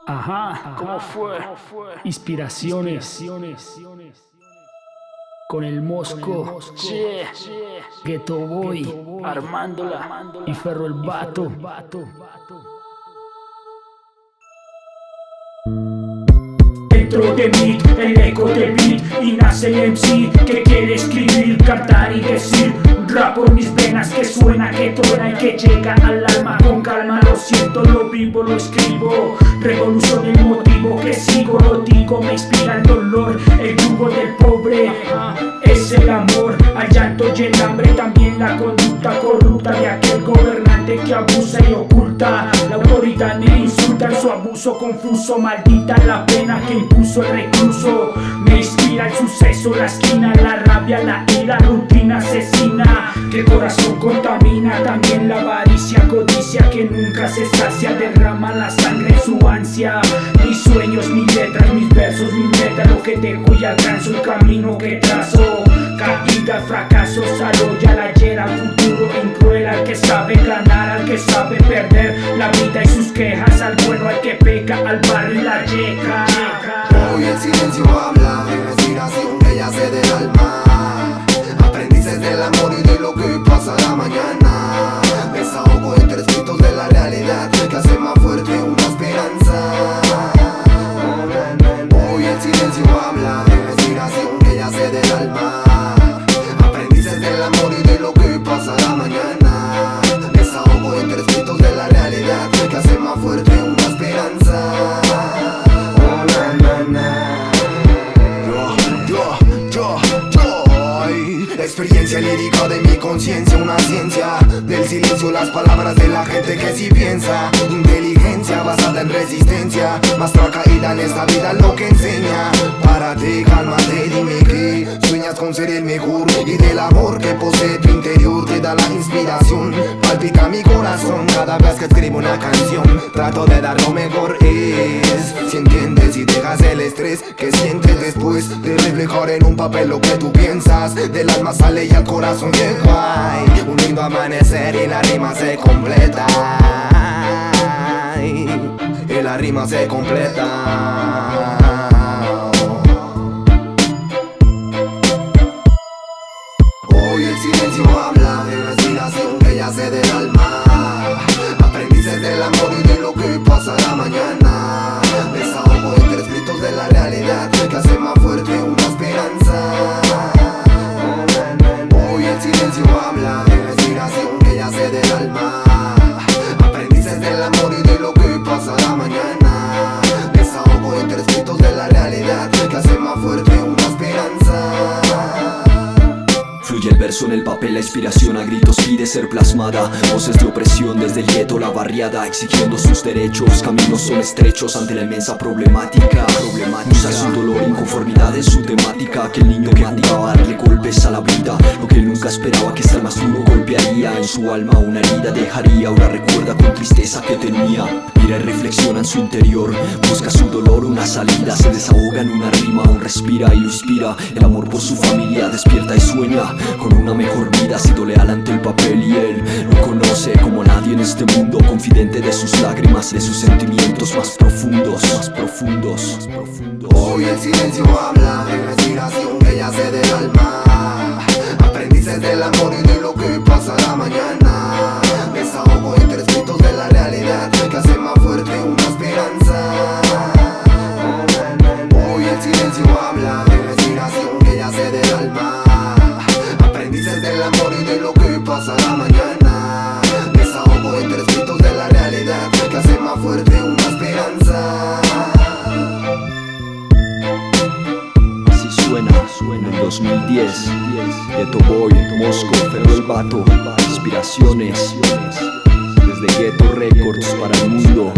Ajá, ¿cómo fue? Inspiraciones con el Mosco, Ghetto Boy, Armándola y Ferro el Vato. Dentro de mí, el eco del beat, y nace el MC que quiere escribir, cantar y decir rap por mis venas, que suena, que tona y que llega al alma con calma. Lo siento, lo vivo, lo escribo, revolución el motivo que sigo, lo digo, me inspira el dolor, el yugo del pobre, es el amor al llanto y el hambre, también la conducta corrupta de aquel gobernante que abusa y oculta la autoridad, me insulta en su abuso confuso, maldita la pena que impuso el recluso. Me inspira el suceso, la esquina, la rabia, la ira, rutina asesina que el corazón contamina, también la avaricia, codicia que nunca se sacia, derrama la sangre en su ansia. Mis sueños, mis letras, mis versos, mis metas, lo que dejo y alcanzo, el camino que trazo. Caída, fracasos, aloya la hiera, futuro incruel al que sabe ganar, al que sabe perder la vida y sus quejas, al bueno, al que peca, al barrio y la llega. Hoy el silencio habla de respiración que yace del alma, aprendices del amor y de lo que pasará mañana. Desahogo entre escritos de la realidad que hace más fuerte una esperanza. Hoy el silencio habla de respiración que yace del alma, aprendices del amor y de lo que pasará mañana. Desahogo entre escritos de la realidad que hace más fuerte una esperanza. Experiencia lírica de mi conciencia, una ciencia del silencio, las palabras de la gente que sí piensa. Inteligencia basada en resistencia, más caída en esta vida lo que enseña. Párate, cálmate, dime que sueñas con ser el mejor, y del amor que posee tu interior te da la inspiración. Palpita mi corazón cada vez que escribo una canción, trato de dar lo mejor. Si entiendes y dejas el estrés que sientes después de reflejar en un papel lo que tú piensas, del alma sale y al corazón llega. Un lindo amanecer y la rima se completa, y la rima se completa. Hoy el silencio habla de respiración que yace del alma, aprendices del amor y de lo que pasará mañana. Desahogo entre escritos de la realidad que hace más fuerte una esperanza. Hoy el silencio habla de respiración que yace del alma, aprendices del amor y de lo que pasará mañana. Desahogo entre escritos de la realidad que hace más fuerte una esperanza. Fluye el verso en el papel, la inspiración a gritos pide ser plasmada. Voces de opresión desde el gueto, la barriada, exigiendo sus derechos. Caminos son estrechos ante la inmensa problemática. Usa su dolor, inconformidad es su temática. Aquel niño que jugaba a darle golpes a la vida, lo que él nunca esperaba que estar más duro golpearía. En su alma una herida dejaría, ahora recuerda con tristeza que tenía. Mira y reflexiona en su interior, busca su dolor una salida. Se desahoga en una rima, aún respira y lo inspira. El amor por su familia despierta y sueña con una mejor vida, ha sido leal ante el papel y él lo conoce como nadie en este mundo, confidente de sus lágrimas y de sus sentimientos más profundos, más profundos, más profundos. Hoy el silencio habla de respiración que yace del alma, aprendices del amor y de lo que pasará mañana. Desahogo entre escritos de la realidad que hace más fuerte una esperanza. Hoy el silencio habla de respiración que yace del alma, aprendices del amor y de lo que pasará mañana. Desahogo entre escritos de la realidad que hace más fuerte una esperanza. Así suena en el 2010. Ghetto Boy, Mosco, Ferro el Vato. Inspiraciones desde Ghetto Records para el mundo.